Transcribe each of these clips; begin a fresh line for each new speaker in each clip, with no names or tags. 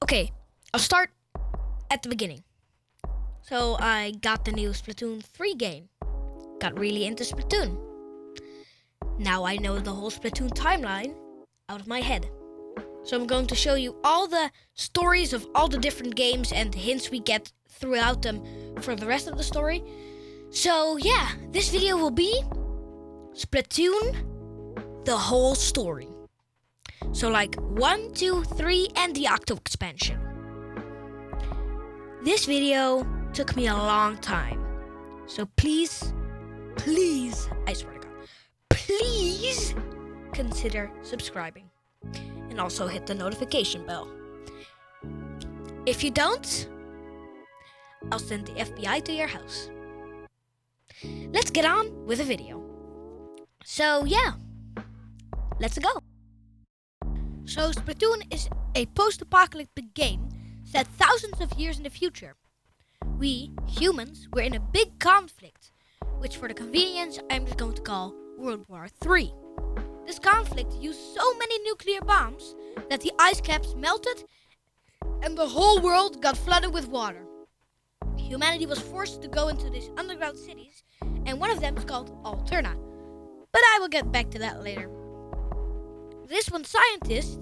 Okay, I'll start at the beginning. So I got the new Splatoon 3 game. Got really into Splatoon. Now I know the whole Splatoon timeline out of my head. So I'm going to show you all the stories of all the different games and hints we get throughout them for the rest of the story. So yeah, this video will be Splatoon, the whole story. So like 1, 2, 3 and the Octo expansion. This video took me a long time. So please, I swear to God, please consider subscribing. And also hit the notification bell. If you don't, I'll send the FBI to your house. Let's get on with the video. So yeah, let's go. So Splatoon is a post-apocalyptic game set thousands of years in the future. We, humans, were in a big conflict, which for the convenience I'm just going to call World War III. This conflict used so many nuclear bombs that the ice caps melted and the whole world got flooded with water. Humanity was forced to go into these underground cities, and one of them is called Alterna. But I will get back to that later. This one scientist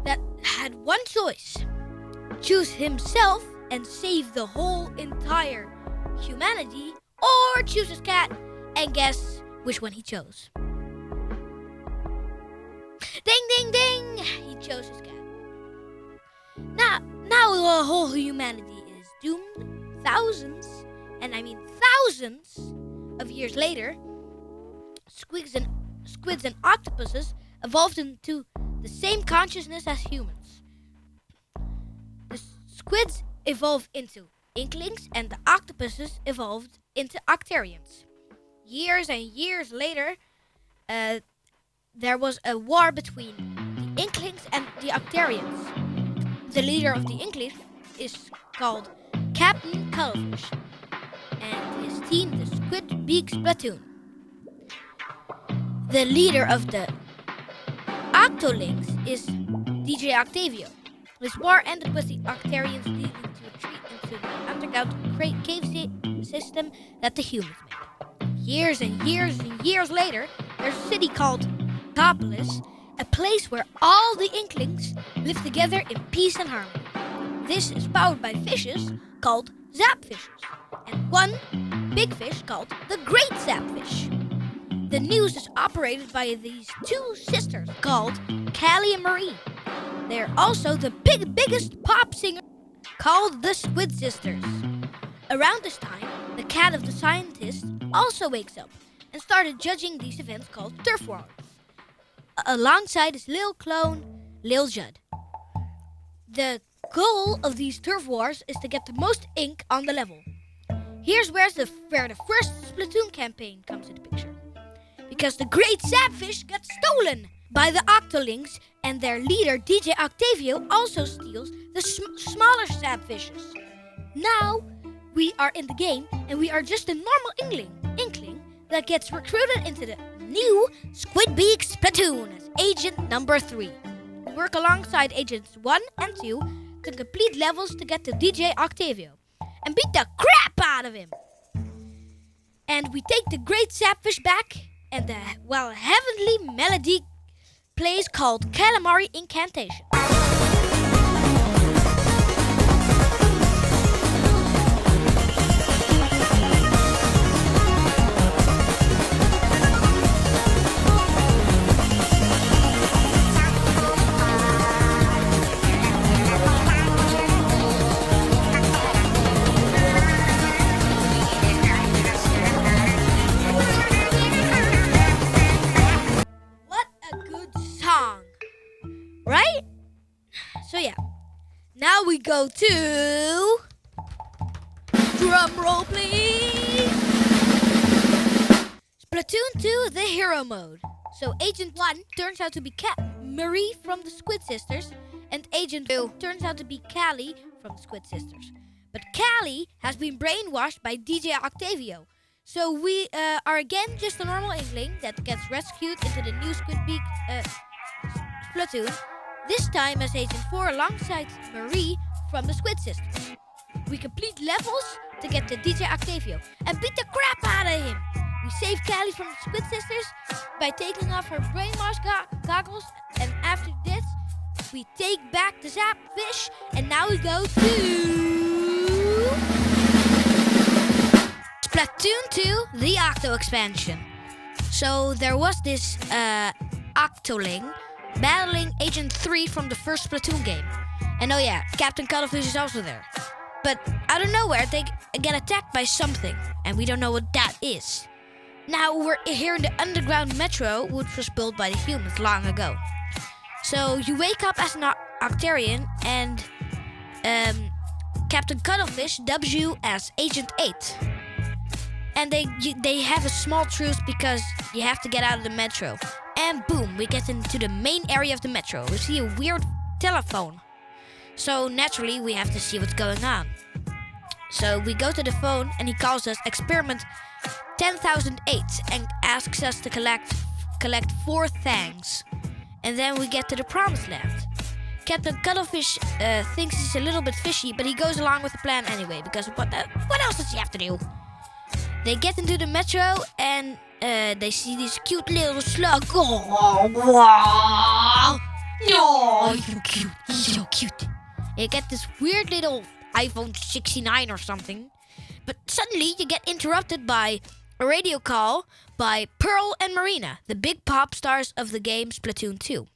that had one choice: choose himself and save the whole entire humanity, or choose his cat, and guess which one he chose. Ding, ding, ding! He chose his cat. Now the whole humanity is doomed. Thousands, and I mean thousands of years later, squids and octopuses evolved into the same consciousness as humans. The squids evolved into inklings and the octopuses evolved into octarians. Years and years later, there was a war between the inklings and the octarians. The leader of the inklings is called Captain Cuddelfish, and his team, the Squid Beak Splatoon. The leader of the Octolings is DJ Octavio. This war ended with the Octarians leading to retreat into the underground cave system that the humans made. Years and years and years later, there's a city called Topolis, a place where all the inklings live together in peace and harmony. This is powered by fishes called zapfishes, and one big fish called the Great Zapfish. The news is operated by these two sisters called Callie and Marie. They are also the biggest pop singer called the Squid Sisters. Around this time, the cat of the scientist also wakes up and started judging these events called turf wars, alongside his little clone, Lil Judd. The goal of these turf wars is to get the most ink on the level. Here's where the first Splatoon campaign comes into picture. Because the Great Zapfish got stolen by the Octolings, and their leader, DJ Octavio, also steals the smaller Zapfishes. Now, we are in the game, and we are just a normal inkling that gets recruited into the new Squid Beak Splatoon as Agent number 3. We work alongside Agents 1 and 2 to complete levels to get to DJ Octavio and beat the crap out of him. And we take the Great Zapfish back, and the heavenly melody plays called Calamari Incantation. Right? So yeah. Now we go to drum roll please. Splatoon 2, the hero mode. So Agent 1 turns out to be Marie from the Squid Sisters, and Agent 2 turns out to be Callie from the Squid Sisters. But Callie has been brainwashed by DJ Octavio. So we are again just a normal inkling that gets rescued into the new Squid Beak Splatoon this time as Agent 4 alongside Marie from the Squid System. We complete levels to get to DJ Octavio and beat the crap out of him. We save Callie from the Squid Sisters by taking off her brainwash goggles, and after this, we take back the zap fish, and now we go to Splatoon 2, the Octo expansion. So there was this octoling battling Agent 3 from the first Splatoon game. And oh yeah, Captain Cuddlefish is also there. But out of nowhere, they get attacked by something, and we don't know what that is. Now we're here in the underground metro, which was built by the humans long ago. So you wake up as an octarian, and Captain Cuddlefish dubs you as Agent 8. And they have a small truce because you have to get out of the metro. And boom, we get into the main area of the metro. We see a weird telephone. So naturally, we have to see what's going on. So we go to the phone, and he calls us Experiment 10,008 and asks us to collect 4 thangs. And then we get to the promised land. Captain Cuddlefish thinks he's a little bit fishy, but he goes along with the plan anyway, because what else does he have to do? They get into the metro, and they see this cute little slug. Oh, wow. Oh, you're cute. He's so cute. You get this weird little iPhone 69 or something. But suddenly you get interrupted by a radio call by Pearl and Marina, the big pop stars of the game Splatoon 2.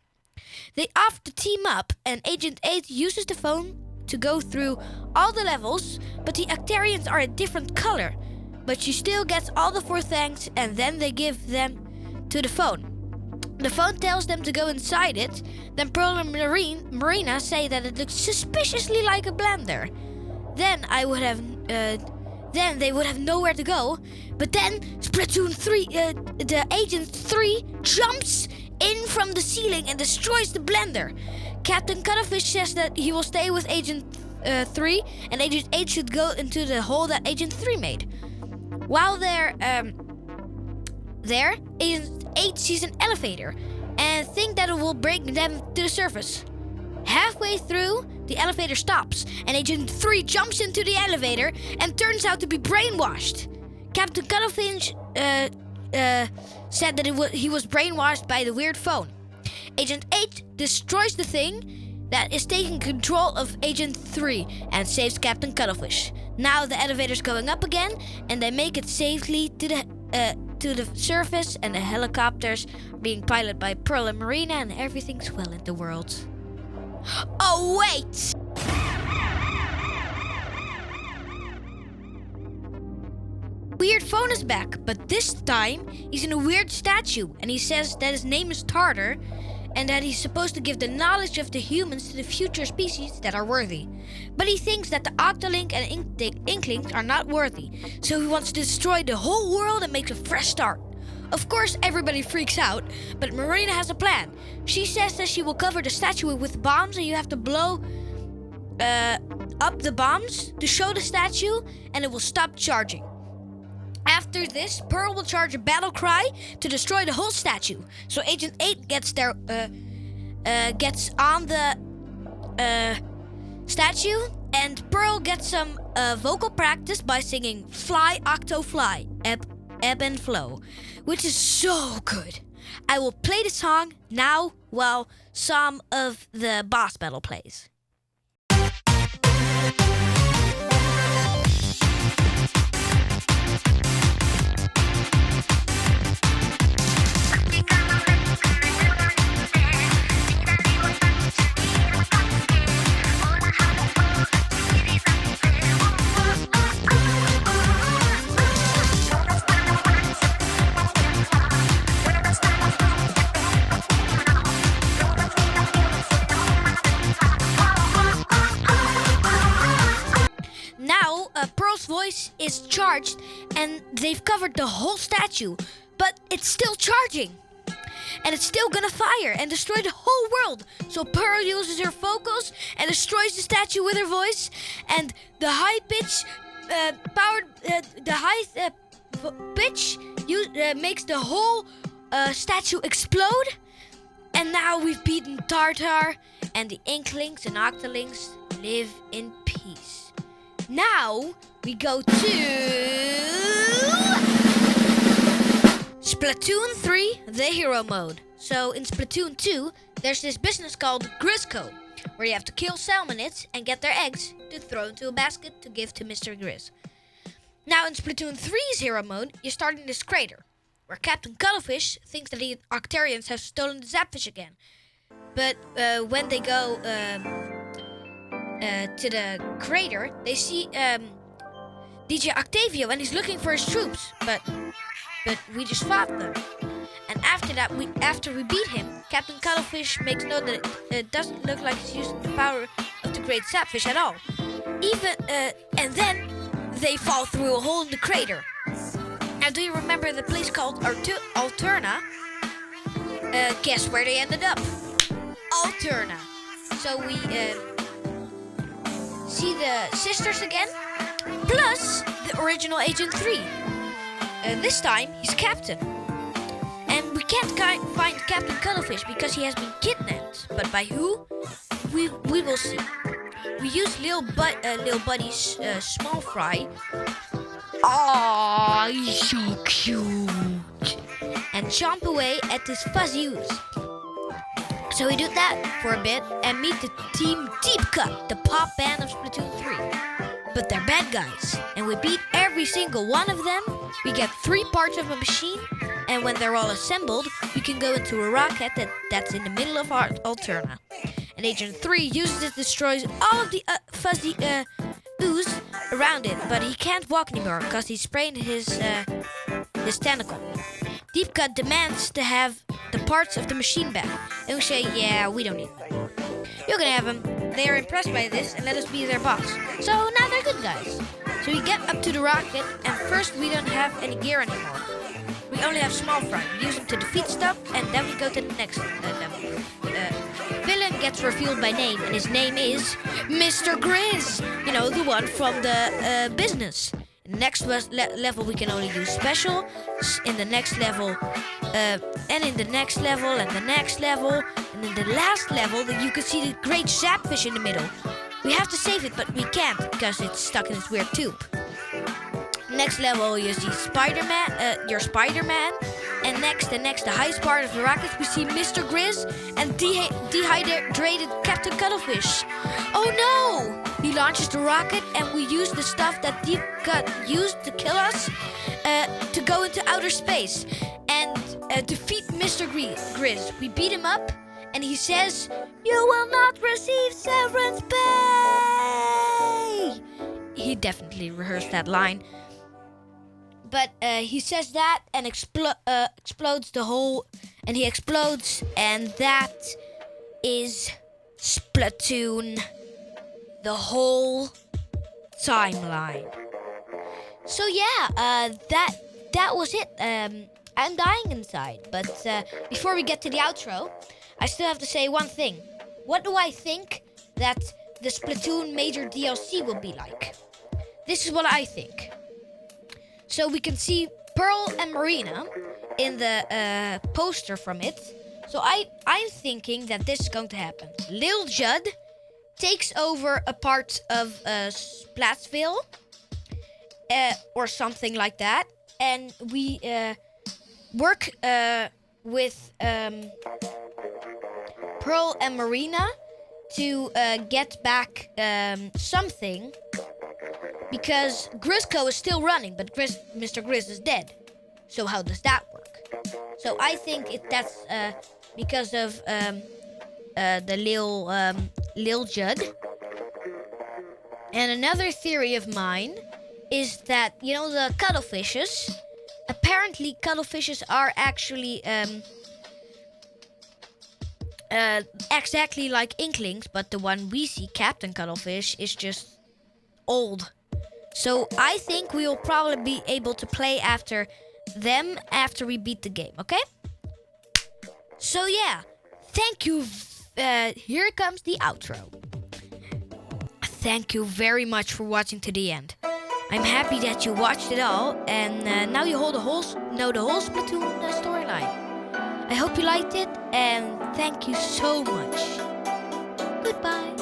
They opt to team up, and Agent 8 uses the phone to go through all the levels, but the Octarians are a different color. But she still gets all the 4 thanks, and then they give them to the phone. The phone tells them to go inside it. Then Pearl and Marina say that it looks suspiciously like a blender. Then they would have nowhere to go. But then Splatoon 3, the Agent 3 jumps in from the ceiling and destroys the blender. Captain Cuddlefish says that he will stay with Agent 3, and Agent 8 should go into the hole that Agent 3 made. While they're there, Agent 8 sees an elevator and thinks that it will bring them to the surface. Halfway through, the elevator stops, and Agent 3 jumps into the elevator and turns out to be brainwashed. Captain Cuddlefish said that he was brainwashed by the weird phone. Agent 8 destroys the thing that is taking control of Agent 3 and saves Captain Cuddlefish. Now the elevator's going up again, and they make it safely to the surface, and the helicopters are being piloted by Pearl and Marina, and everything's well in the world. Oh wait! Weird phone is back, but this time he's in a weird statue, and he says that his name is Tartar, and that he's supposed to give the knowledge of the humans to the future species that are worthy. But he thinks that the Octolink and Inklings are not worthy, so he wants to destroy the whole world and make a fresh start. Of course, everybody freaks out, but Marina has a plan. She says that she will cover the statue with bombs, and you have to blow up the bombs to show the statue, and it will stop charging. After this, Pearl will charge a battle cry to destroy the whole statue. So Agent 8 gets on the statue, and Pearl gets some vocal practice by singing "Fly Octo Fly," ebb and flow, which is so good. I will play the song now while some of the boss battle plays. Pearl's voice is charged, and they've covered the whole statue, but it's still charging. And it's still gonna fire and destroy the whole world. So Pearl uses her vocals and destroys the statue with her voice, and the high pitch makes the whole statue explode. And now we've beaten Tartar and the inklings and octolings live in peace. Now we go to Splatoon 3, the hero mode. So in Splatoon 2, there's this business called Grisco, where you have to kill salmonids and get their eggs to throw into a basket to give to Mr. Grizz. Now in Splatoon 3's hero mode, you start in this crater, where Captain Cuttlefish thinks that the Octarians have stolen the Zapfish again. But when they go to the crater, they see DJ Octavio and he's looking for his troops, but we just fought them. And after that, after we beat him, Captain Cuttlefish makes note that it doesn't look like he's using the power of the great Zapfish at all. And then they fall through a hole in the crater. Now, do you remember the place called Alterna? Guess where they ended up? Alterna. So we see the sisters again, plus the original Agent 3. This time, he's captain. And we can't find Captain Cuttlefish because he has been kidnapped. But by who? We will see. We use Lil Buddy's small fry. Oh, he's so cute. And chomp away at this fuzzy ooze. So we do that for a bit and meet the team Deep Cut, the pop band of Splatoon 3. But they're bad guys, and we beat every single one of them. We get 3 parts of a machine, and when they're all assembled, we can go into a rocket that's in the middle of our Alterna. And Agent 3 uses it, destroys all of the fuzzy ooze around it, but he can't walk anymore because he sprained his tentacle. Deep Cut demands to have the parts of the machine back, and we say, yeah, we don't need them. You can have them. They are impressed by this and let us be their boss. So now they're good guys. So we get up to the rocket, and first we don't have any gear anymore. We only have small fry. We use them to defeat stuff, and then we go to the next level. Villain gets revealed by name, and his name is Mr. Grizz. You know, the one from the business. In the next level, we can only use special. In the next level, and in the next level, and the next level, and in the last level, you can see the great Zapfish in the middle. We have to save it, but we can't because it's stuck in this weird tube. Next level, you see your Spider-Man, and next, the highest part of the rocket, we see Mr. Grizz and dehydrated Captain Cuttlefish. Oh no! He launches the rocket, and we use the stuff that Deep Cut used to kill us to go into outer space and defeat Mr. Grizz. We beat him up, and he says, "You will not receive severance pay." He definitely rehearsed that line. But he says that and explodes the hole, and he explodes, and that is Splatoon, the whole timeline. So yeah, that was it. I'm dying inside, but before we get to the outro, I still have to say one thing. What do I think that the Splatoon major DLC will be like? This is what I think. So we can see Pearl and Marina in the poster from it. So I'm thinking that this is going to happen. Lil Judd takes over a part of Splatsville or something like that. And we work with Pearl and Marina to get back something. Because Grisco is still running, but Mr. Grizz is dead. So how does that work? So I think that's because of the Lil Judd. And another theory of mine is that, you know, the cuddelfishes. Apparently, cuddelfishes are actually exactly like inklings, but the one we see, Captain Cuttlefish, is just old. So I think we will probably be able to play after them after we beat the game, okay? So yeah, thank you. Here comes the outro. Thank you very much for watching to the end. I'm happy that you watched it all, and now you know the whole Splatoon storyline. I hope you liked it, and thank you so much. Bye.